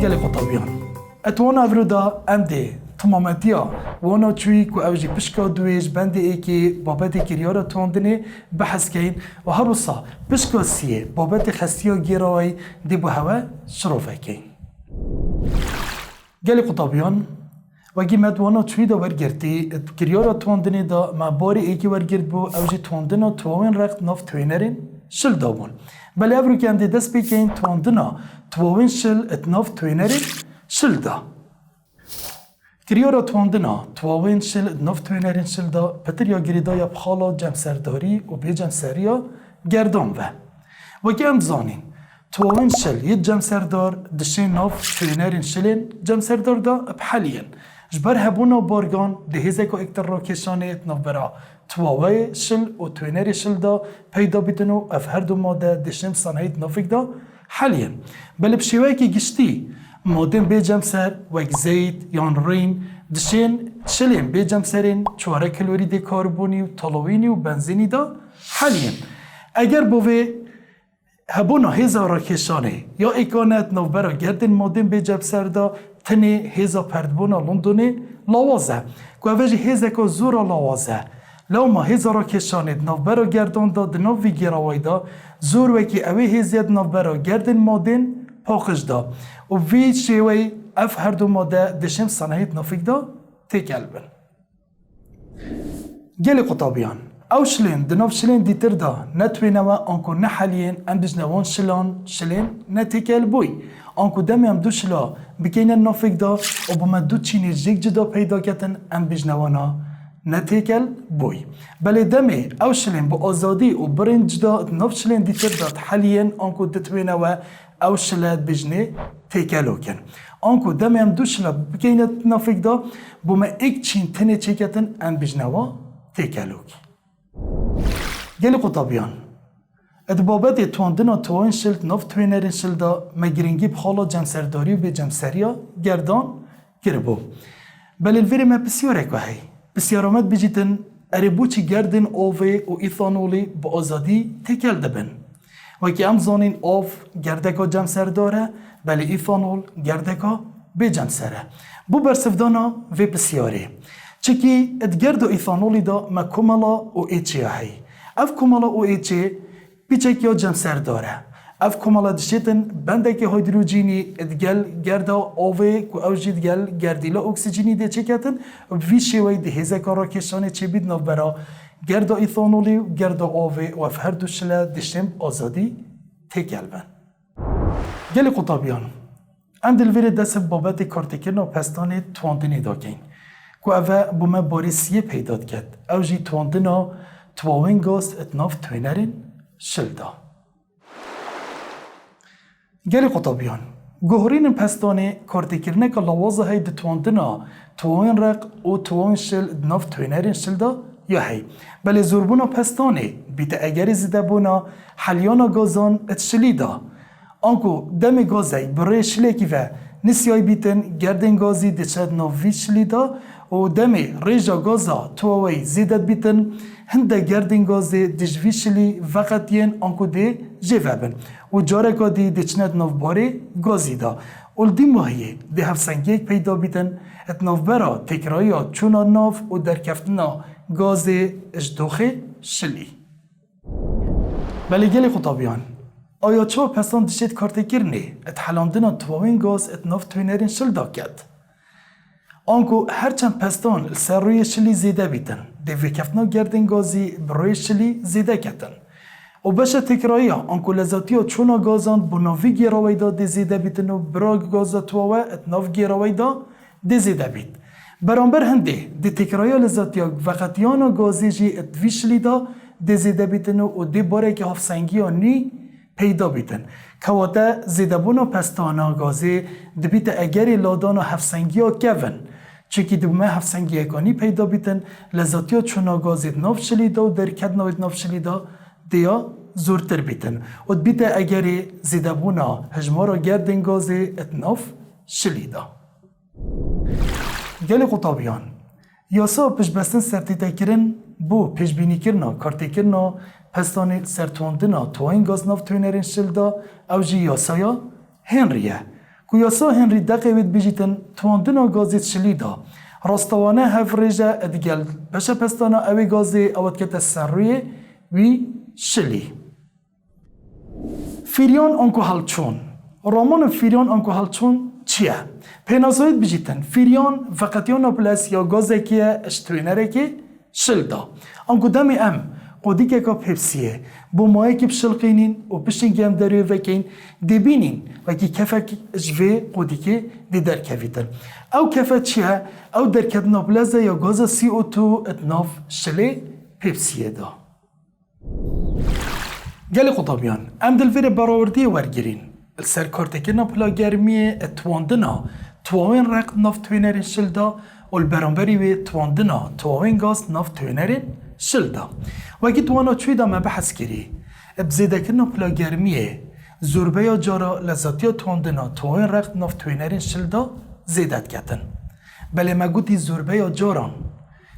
گلی قطابیان اتوان افرودا امده تمامتیا وانا چوی کو اوجی پشکا دویش بنده ای که بابت کریارا تواندنه بحث کین و هر روزا پشکا سیه بابت خستیا گیراوی دی بو هوا شروفه کین گلی قطابیان وگی مدوانا چوی دا ورگرتی کریارا تواندنه دا مباری ای که ورگرد بو اوجی تواندنه تواوین رقت ناف توینرین شل دابون بله افرو که امده دست بکین تواندنه تواوین شل اتناف توینرین شل دا کریارا تواندنا تواوین شل نف توینرین شل دا پتر یا گریدا یا بخالا جمسرداری و بی جمسریا گردان و که ام زانین تواوین شل یه جمسردار دشین نف توینرین شلین جمسردار دا بحالین جبر هبونا بارگان دهیزه که اکتر را کشانه اتناف برا تواوی شل و توینری شل دا پیدا بیتنو اف هر دو ماده دشین صنعیت نفک دا حالین بله بشیوه که گشتی مادن بیجم سر وک زیت یان رین دشین شلیم بیجم سرین 4 کلوری کربونی و تالوینی و بنزینی دا حالیم اگر بوه هبونا هزارا کشانه یا اکانت نوبرا گردن مادن بیجم سر دا تنه هزا پردبونا لندونه لاوازه که اوجی هزا که زورا لاوازه لو ما هزارا کشانه نوبرا گردان دا دنو وی گیراوی دا زور وکی اوه هزید نوبرا گردن مادن پاخش دا و وی شیوی اف هر دو ماده دشم صنعیت نفک دا تکل بن گل قطابیان او شلین دناف شلین دیتر دا نتوینوا آنکو نحلین ام بجنوان شلین نتکل بوی آنکو دمی ام دو شلا بکینن نفک دا و بوم دو چینی جگ جدا پیدا کتن ام بجنوانا نتکل بوی بله دمی او شلین با آزادی و برنج دا ناف شلین دیتر دا حلین آنکو دتوینوا او شلات بجنه تکلو کن آنکو دمی هم دو شلا بکینت نافک دا بوم ایک چین تنه چکتن ام بجنوا تکلو کی گلی قطابیان ادبابت تواندنا توان شلت ناف توینرین شل دا مگرینگی بخالا جمسرداری و به جمسریا گردان گربو بل الویری ما بسیاره که هی بسیار آمد بجیتن اربو چی گردن آوه و ایثانولی با آزادی تکل دبن و که ام زانین آف گردکا جمسر داره بله ایثانول گردکا به جمسره بو برسفدانا و بسیاره چکی ادگرد و ایثانولی دا ما کمالا و ایچی هی اف کمالا و ایچی بیچک یا جمسر داره اف کمالا دشتن بنده که هیدروژینی ادگل گردا آوه که اوجید گل گردیلا اکسیژنی ده چکتن و وی شوی ده هزه کارا کشانه چه بید نو برا گردا ایثانولی و گردا آوه و اف هر دوشله دشتن آزادی تکل بن گل قطابیان ام دلویر دست بابت کارتکرنا و پستان تواندنی دا کن که اوه بومه باریسیه پیداد کرد اوجی تواندنا تواوین گاز اتناف توینرین شل دا گل قطابیان گوهرین پستانه کارتکرنه که لوازه های دتواندنا تواوین رق و تواوین شل اتناف توینرین شل دا یا هی بله زوربونا پستانه بیت اگر زیده بونا حلیانا گازان اتشلی دا آنکو دم گازی برای شلیکی و نسیای بیتن گردن گازی دچد نوی شلی دا و دم ریجا گازا تواوی زیدت بیتن هنده گردن گازی دجوی شلی وقت ین آنکو ده جوه بن و جارکا دی دچند نو باره گازی دا اولدی ماهیه ده هفسنگیک پیدا بیتن اتناف برا تکرایی چونا ناف و درکفتنا گاز اجدوخه شلی بله گل قطابیان آیا چه پسان دشت کارتکرنه اتحلاندنا تواوین گاز اتناف توینرین شل دا کد آنکو هرچند پستان سر روی شلی زیده بیتن دوی کفتنا گردن گازی بروی شلی زیده کتن و بشه تکرایی آنکو لذاتی ها چونا گازان بناوی گیراوی دا دی زیده بیتن و برا گاز تواوه اتناف گیراوی دا دی زیده بیت برانبر هنده دی تکرایی لذاتی ها وقتیانا گازی جی اتوی شلی دا دی زیده بیتن و دی باره که هفسنگی ها نی پیدا بیتن که واده زیده بونا پستانا گازی دی بیت اگری لادانا هفسنگی ها کون چکی دومه هفسنگی اگانی پیدا بیتن لذاتی ها چونا گازی ناف شلی دا و درکت ناوید ناف شلی دا دیا زورتر بیتن و بیت اگری زیده بونا هجمارا گردن گازی اتناف شلی دا گل قطابیان یاسا پیش بستن سرتیته کرن بو پیش بینی کرنا کارتی کرنا پستان سرتواندنا توین گاز ناف توینرین شل دا او جی یاسایا هنریه کو یاسا هنری دقیقت بیجیتن تواندنا گازیت شلیدا راستوانه هف ریجا ادگل بشه پستانا اوی گازی اوت کت سروی وی شلی فیریان آنکو هلچون رامان فیریان آنکو هلچون چیه؟ پینازوید بیجیتن فیریان فقط یا نپلس یا گازه که اشتوینره که شلدا آنکو دمی ام قدی که که پپسیه بو مایی که بشلقینین و پشتین گم دریو وکین دبینین و که کفک جوه قدی که دی در کویتن او کفت چیه؟ او در کت نپلزه یا گاز CO2 اتناف شلی پپسیه دا گلی قطابیان ام دلویر براوردی ورگیرین السرکارتکنا پلا گرمی تواندنا تواوین رقت ناف توینرین شلدا و البرانبری وی تواندنا تواوین گاز ناف توینرین شلدا وگی توانا چوی دا ما بحث کری ابزیده کنا پلا گرمیه زوربه یا جارا لذاتی تواندنا تواوین رقت ناف توینرین شلدا زیدت کتن بله ما گوتی زوربه یا جاران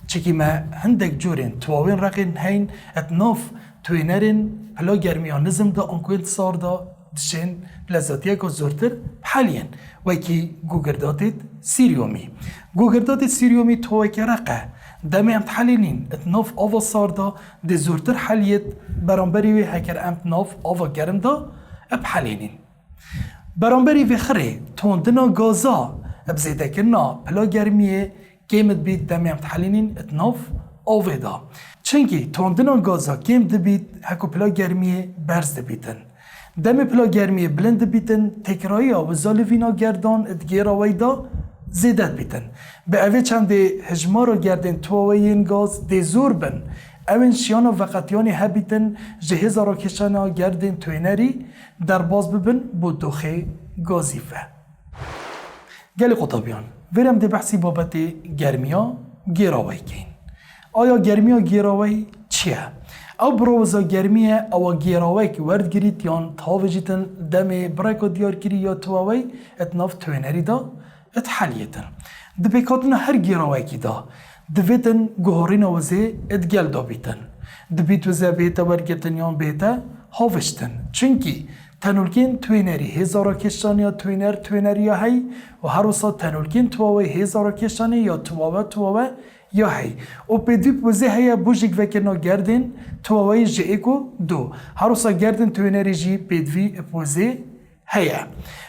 چکی ما هندک جورین تواوین رقین هین اتناف توینرین پلا گرمیان نظم دا انکو انتصار دا دشين لذاتيه كو زورتر حاليا وكي جوجرداتت سيريومي جوجرداتت سيريومي توكي رقه دمي امت حالينين اتناف آوا صاردا دي زورتر حاليت برانبري وي هكر امت ناف آوا گرم دا اب حالينين برانبري وي خري توندنا غازا ابزيده كرنا پلا گرميه كيمت بيت دمي امت حالينين اتناف آوا دا چنكي توندنا غازا كيمت بيت هكو پلا گرميه برز دبيتن دم پلا گرمی بلند بیتن تکرایی و زالوینا گردان ادگیر آویدا زیدت بیتن به اوی چند هجمار گردن تواوین گاز دی زور بن اوین شیانا وقتیانی هبیتن جهیز را کشانا گردن توینری در باز ببن بو دوخه گازیفه گلی قطابیان ویرم دی بحثی بابت گرمیا گیراوی کین آیا گرمیا گیراوی چیه؟ او بروزا گرمیه او گیراوی که ورد گرید یان تاوه جیتن دم برایکو دیار کری یا تواوی اتناف توینری دا اتحالیتن دبیکاتن هر گیراوی که دا دویتن گوهرین وزه اتگل دا بیتن دبیت وزه بیتا ورگتن یان بیتا هاوشتن چونکی تنولکین توینری هزارا کشانی یا توینری یا هی و هر وسا تنولکین تواوی هزارا کشانی یا تواوه یا هی او پیدوی پوزه هیا بوجیک وکرنا گردن تواوی جیکو دو هروسا گردن توینری جی پیدوی پوزه هیا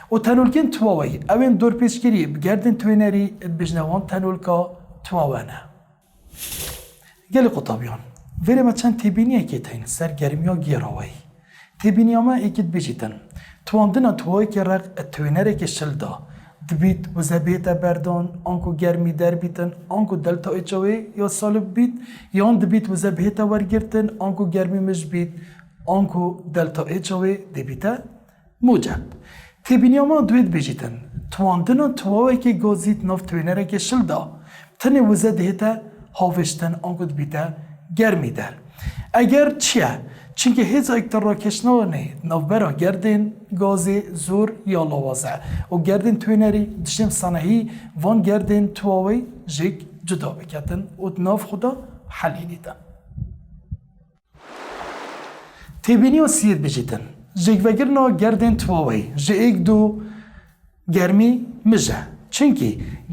او تنولکین تواوی اوین دور پیشگیری بگردن توینری بجنوان تنولکا تواوانه گلی قطابیان ویره ما چند تیبینیه که تین سر گرمی ها گیراوی تیبینیه ما ایکید بیجیتن تواندن تواوی که رق توینری که شلدا دبیت و زبیت بردان آنکو گرمی در بیتن آنکو دلتا ایچاوی یا سالب بیت یا دبیت و زبیت ورگرتن آنکو گرمی مش بیت آنکو دلتا ایچاوی دبیت موجب تیبینی ما دوید بیجیتن تواندن تواوی که گازیت ناف توینره که شلدا تنی و زبیت هاوشتن آنکو دبیت گرمی در اگر چیه؟ چونکه هیچ اکتر را کشنانه نوبرا گردن گازی زور یا لوازه و گردن توینری دشم صنعی وان گردن تواوی جیک جدا بکتن و ناف خدا حلیلیدن تیبینی و سید بجیتن جیک وگرنا گردن تواوی جیک دو گرمی مجه چونکه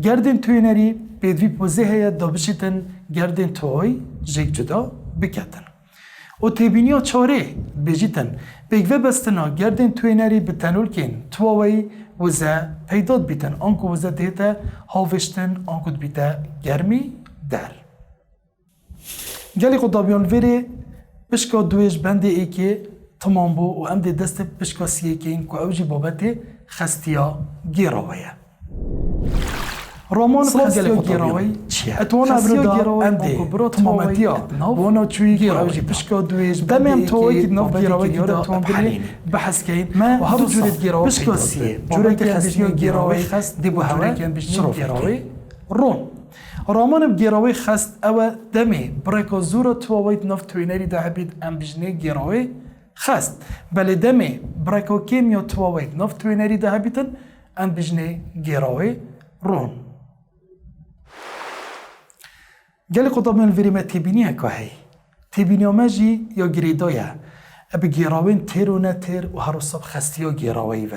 گردن توینری پیدوی پوزه هیا دابشیتن گردن تواوی جیک جدا بکتن و تیبینیا چاره بیجیتن بگوه بستنا گردن توینری بتنول کن تواوی وزه پیداد بیتن آنکو وزه دیتا هاوشتن آنکو بیتا گرمی در گلی قطابیان ویره بشکا دویش بنده ای که تمام بو و ام دی دست بشکا سیه که این که اوجی بابت خستیا گیراویه رامان خستیا گیراوی اتوان ابردا امده تمامتیا وانا چوی گیراوی بشکا دویش دمی ام توی که ناف گیراوی که اتوان بلی بحث کهین و هر جورت گیراوی بشکا سیه جورت خستیا گیراوی خست دی بو هوری کن بشنو گیراوی رون رامان گیراوی خست او دمی برکا زورا تواویت ناف توینری ده بید ام بجنه گیراوی خست بله دمی برکا کم یا تواویت ناف توینری ده بیتن ام بجنه گیراوی رون گلی قطب من ویریم تیبینی که هی تیبینی آمجی یا گریدایه اب گیراوین تیر و نتیر و هر صبح خستی یا گیراوی و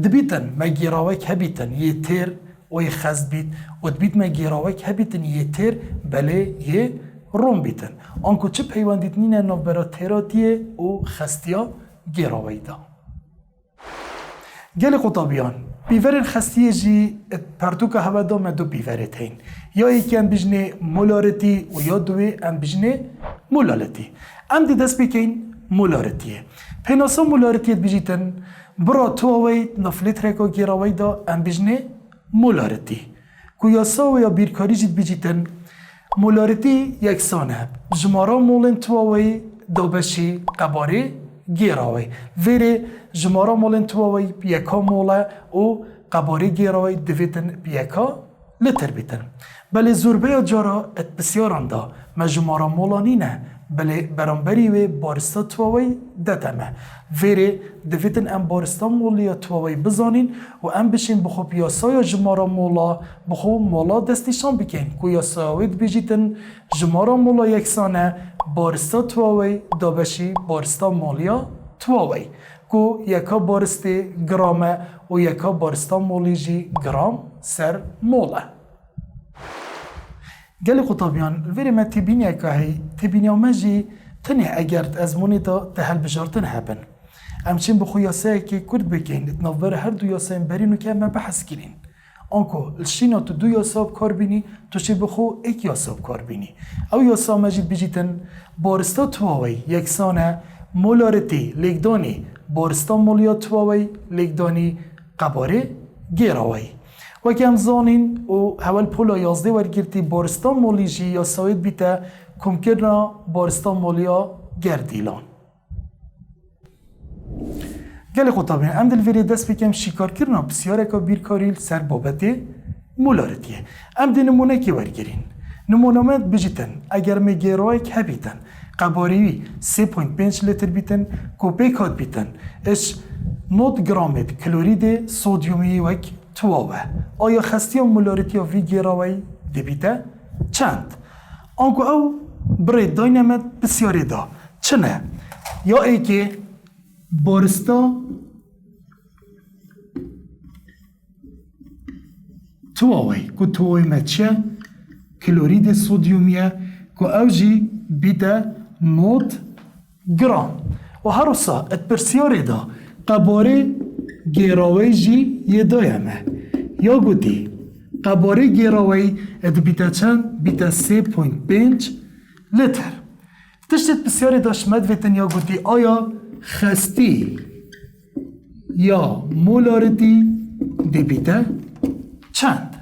دبیتن مگیراوک هبیتن یه تیر و یه خست بیت و دبیت مگیراوک هبیتن یه تیر بله یه روم بیتن آنکو چه پیوندیت نینه نو برا تیراتیه و خستیا گیراوی دا گل قطابیان بیورن خستیه جی پرتوک هوا دا مدو بیورت هین یا یکی ام بجنه مولارتی و یا دوی ام بجنه مولالتی ام دی دست بکین مولارتیه پیناسا مولارتیت بجیتن برا تو اوی نفلت رکا گیراوی دا ام بجنه مولارتی کویاسا و یا بیرکاری جید بجیتن مولارتی یکسانه جمارا مولن تو اوی دابشی قباره گیراوی ویره جمارا مولن تو اوی بیکا موله و قباره گیراوی دویتن بیکا لتر بیتن بله زوربه جارا ات بسیاران دا ما جمارا مولانی نه بله برانبری و بارستا تواوی دتمه ویره دویتن ام بارستا مولیا تواوی بزانین و ام بشین بخو پیاسای جمارا مولا بخو مولا دستیشان بکن که یاساوید بجیتن جمارا مولا یکسانه بارستا تواوی دابشی بارستا مولیا تواوی که یکا بارسته گرامه و یکا بارستا مولی جی گرام سر موله گل قطابیان ویری ما تبینی که هی تبینی ما جی تنه اگرد از مونی تا تهل بجارتن هبن امچین بخو یاسه که کرد بکین اتنافبر هر دو یاسه برینو که ما بحث کرین آنکو الشینا تو دو یاسه بکار بینی تو چی بخو ایک یاسه بکار بینی او یاسه ما جی بجیتن بارستا تواوی یکسانه مولارتی لگدانی بارستا مولیا تواوی لگدانی قباره گیراوی و که همزانین و اول پولا 11 ورگرتی بارستان مولی جی یا ساید بیتا کم کرنا بارستان مولیا گردیلان گل خطابین ام دل ویری دست بکم شکار کرنا بسیاره که بیرکاریل سر بابتی مولارتیه ام دل نمونه که ورگرین نمونامت بجیتن اگر می گیرای که بیتن قباریوی 3.5 لیتر بیتن کوپیکات بیتن اش 9 گرامت کلورید سودیومی وک تواوه آیا خستی و مولارتی و وی گیراوی دبیته چند آنکو او برای داینامت بسیاری دا چنه یا ای که بارستا تواوی که تواوی مچه کلورید سودیومیه که او جی بیده 9 گرام و هر روسا ات بسیاری دا قباره گیراوی جی یه دایمه یا گوتی قباره گیراوی اد بیتا چند بیتا 3.5 لیتر تشتت بسیاری داشت مدویتن یا گوتی آیا خستی یا مولارتی دی بیتا چند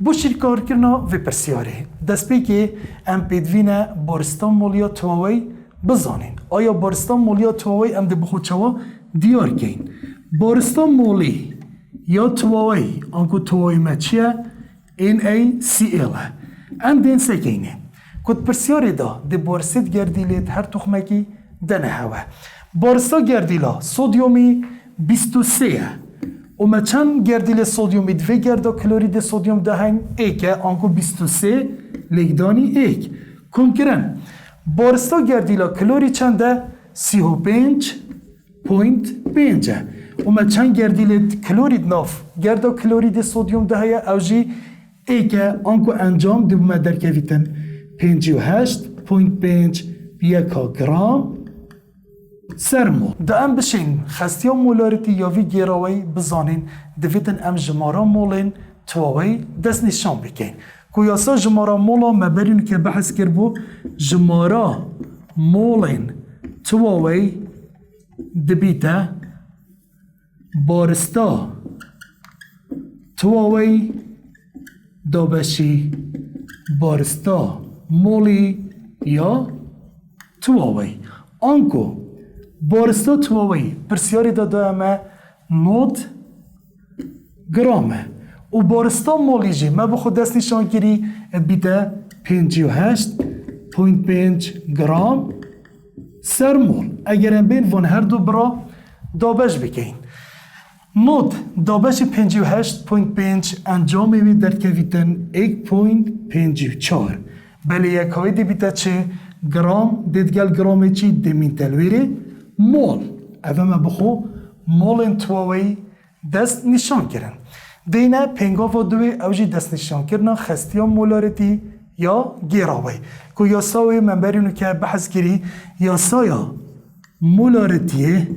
بو شرکار کرنا و پرسیاره دست بی که ام پیدوینه بارستان مولیا تواوی بزانین آیا بارستان مولیا تواوی ام دی بخود چوا دیار کین بارستان مولی یا تواوی آنکو تواوی ما چیه NaCl ام دین سکینه کد پرسیاری دا دی بارست گردیلیت هر تخمکی دنه هوا بارستا گردیلا سودیومی 23 و ما چند گردیل سودیومی دوی گردا کلورید سودیوم دهن ایکه آنکو 23 لگدانی ایک کم کرن بارستا گردیلا کلوری چنده 35.5 و ما چند گردیل کلورید ناف گردا کلورید سودیوم دهه او جی ایکه آنکو انجام دو ما در کویتن 58.5 یکا گرام سرمو دا ام بشین خستی مولارتی یا وی گیراوی بزانین دویتن ام جمارا مولین تواوی دست نشان بکن کویاسا جمارا مولا مبرین که بحث کربو جمارا مولین تواوی دبیتا بارستا تواوی دابشی بارستا مولی یا تواوی آنکو بارستا تواوی پرسیاری داده همه 9 گرامه و بارستا مولی جی ما بخود دست نشان گیری بیده 58.5 گرام سر مول اگر هم بین وان هر دو برا دابش بکین نوت دابش 58.5 انجام میوید در کویتن 1.54 بله یک های دی بیده چه گرام دیدگل گرامه چی دمین تلویره مول اوه ما بخو مول انتواوی دست نشان کردن دینه پنگاوا دوی اوجی دست نشان کردن خستیا مولاریتی یا گیراوی که یاساوی من برینو که بحث کری یاسایا مولاریتی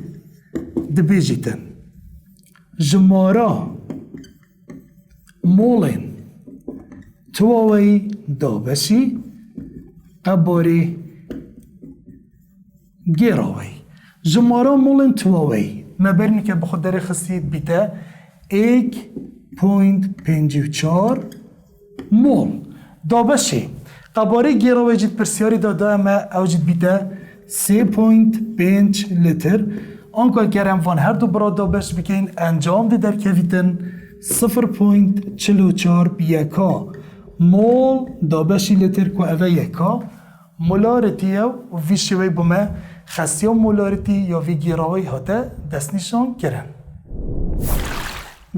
دبیجیتن جمارا مولن تواوی دابشی قباری گیراوی جمارا مولن تواوی ما برینو که بخود داره خستید بیده 1.54 مول دابشی قباری گیراوی جید پرسیاری داده اما او جید بیده 3.5 لیتر آنکه اگرم وان هر دو برا دابش بکن انجام ده در کویتن 0.44 بیکا مول دابشی لیتر که اوه یکا مولاریتی و وی شوی بومه خستی مولاریتی یا وی گیراوی هاته دست نشان کرن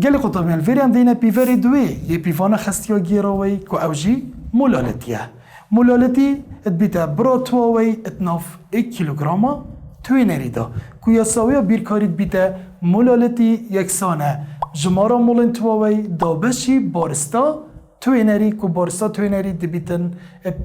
گلی قطابیان ویری هم دینه پیوری دوی یه پیوان خستی و گیراوی که اوجی مولاریتیه مولاریتی اتبیتا برا تواوی اتناف 1 کیلوگراما توینری دا که یاساوی بیرکارید بیتا مولاریتی یکسانه جمارا مولن تواوی دابشی بارستا توینری که بارستا توینری دبیتن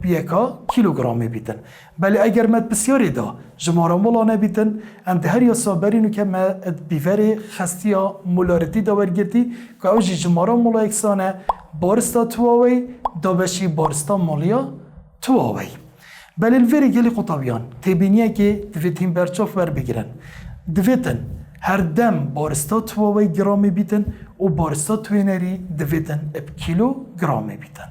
بیکا کیلوگرامی بیتن بلی اگر مد بسیاری دا جمارا مولانه بیتن ام ده هر یاسا برینو که مد بیوری خستیا مولاریتی دا برگردی که اوجی جمارا مولا یکسانه بارستا تواوی دابشی بارستا مولیا تواوی بل الوری گلی قطابیان تبینیه که دویتین برچاف بر بگیرن دویتن هر دم بارستا تواوی گرامی بیتن و بارستا توینری دویتن اب کیلو گرامی بیتن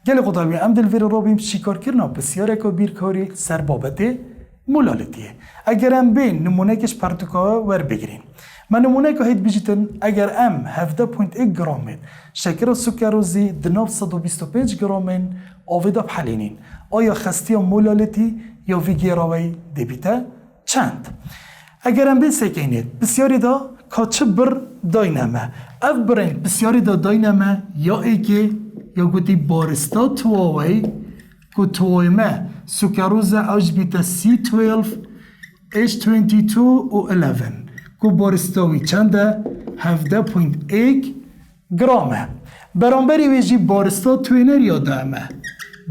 گلی قطابیان ام دلوری رو بیم شکار کرنا بسیاره که بیرکاری سر بابت مولاریتیه اگر ام بین نمونه کش پرتوکا ور بگیرین من نمونه که هید بیجیتن اگر ام 17.1 گرامید شکر سکروزی دناب 125 گرامین آویدا بحلینین آیا خستی مولاریتی یا وی گیراوی دبیته چند اگر ام بین سکینید بسیاری دا کاچه بر داینمه اف برین بسیاری دا داینمه یا ایگه یا گوتی بارستا تواوی که توایمه سکروز اوج بیته C12 H22 و 11 که بارستاوی چنده 17.1 گرامه برانبری ویجی بارستا توینری یادمه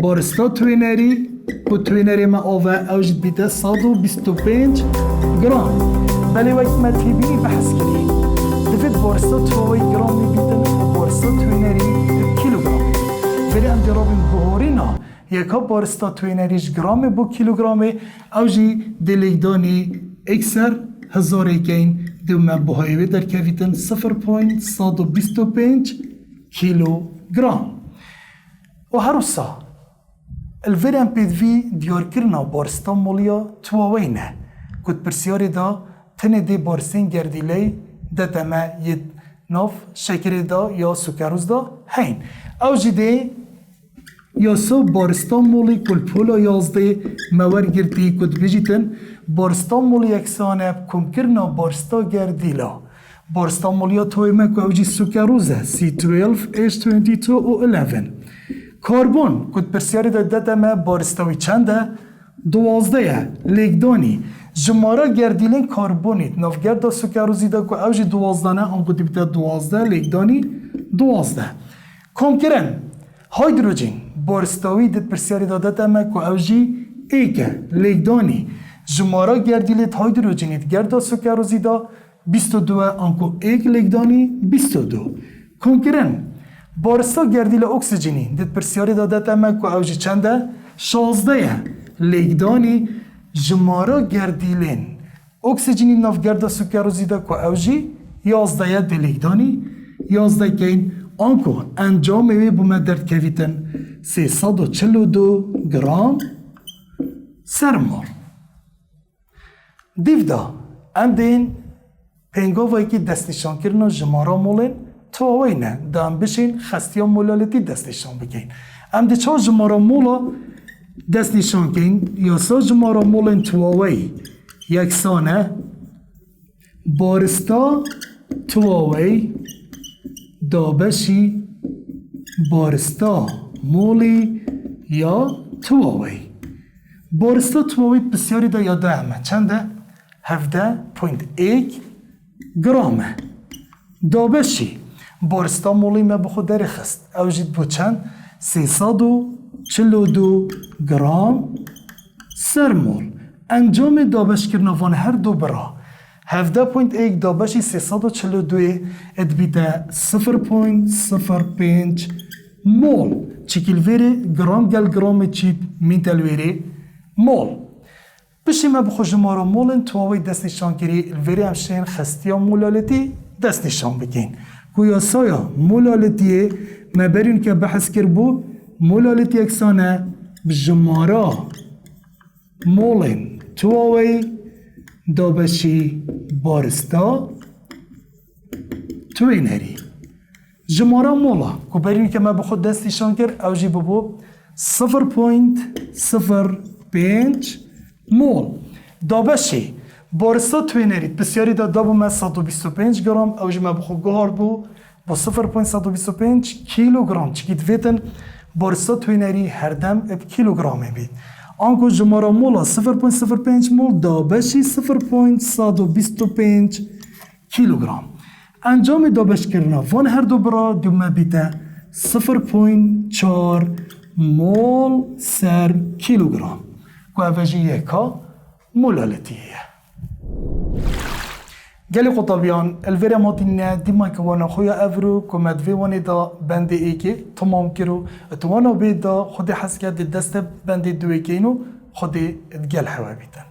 بارستا توینری که توینری ما آوه اوجد بیده 125 گرام بلی وقت ما تیبینی بحث کری دوید بارستا تواوی گرامی بیدن بارستا توینری کیلوگرام ولی هم درابین بهورینا یکا بارستا توینریش گرام بو کیلوگرامه اوجی دلیگدانی اکثر هزار اکین دو من بهایوی در کویتن 0.125 کیلوگرام و هروسا الوری هم پیدوی دیار کرنا بارستا مولیا تواوینه کد پرسیاری دا تنه دی بارسین گردیلی ده تمه ید ناف شکری دا یا سکروز دا هین او جده یا سو بارستا مولی کل پولا یازده مور گردی کد بجیتن بارستا مولی یکسانه کم کرنا بارستا گردیلا بارستا مولیا تویمه که اوجی سکروزه C12 H22 و 11 کاربون کد پرسیاری دا دتمه بارستاوی چنده 12 لیگدانی جمارا گردیلین کاربونیت نافگرد سکروزی دا که اوجی 12 نه آن کدی بیتا 12 لیگدانی 12 کم کرن هیدروژن بارستاوی دت پرسیاری دا دتمه که اوجی ایکه لیگدانی جمارا گردیلیت هیدروژنیت گرد سکروزی دا 22 آنکو ایک لیگدانی 22 کم کرن بارستا گردیل اکسیژنی دت پرسیاری داده تمه که اوجی چنده 16 لیگدانی جمارا گردیلین اکسیژنی نافگرد سکروزی دا که اوجی 11 لیگدانی 11 کین آنکو انجام وی بومه درد کویتن 342 گرام سرمال دیو دا ام دین پنگاوایی که دست نشان کرنا جمارا مولن تواوی نه دام بشین خستی مولاریتی دست نشان بگین ام ده چه جمارا مولا دست نشان کن یا سا جمارا مولن تواوی یکسانه بارستا تواوی دابشی بارستا مولی یا تواوی بارستا تواوی بسیاری دا یاده همه چنده 17.1 گرامه دابشی بارستا مولی ما بخود داری خست او جید بو چند 342 گرام سر مول انجام دابش کرنا وان هر دو برا 17.1 دابشی 342 ادبیده 0.05 مول چیکل ویره گرام گل گرام چید میتل ویره مول بشی ما بخو جمارا مولن تواوی دست نشان کری الویره همشین خستیا مولالتی دست نشان بکن گویا سایا مولالتیه ما برین که بحث کر بو مولالتی اکسانه بجمارا مولن تواوی دابشی بارستا توین هری جمارا مولا که برین که ما بخود دست نشان کر او جی ببو 0.05 مول دابشی بارستا توینرید بسیاری دابو ما 125 گرام او جی ما بخو گهار بو با 0.125 کیلوگرام چکید ویتن بارستا توینری هر دم اب کیلوگرامه بید آنکو جمارا مولا 0.05 مول دابشی 0.125 کیلوگرام انجام دابش کرنا وان هر دو برا دومه بیده 0.4 مول سر کیلوگرام که اوجی یکا مولالتیه گلی قطابیان الویره ماتینه دیما که وانا خویا افرو که مدوی وانی دا بنده ایکی تمام کرو اتوانا بید دا خودی حس کرد دست بنده دوی کینو خودی ادگل حوا بیتن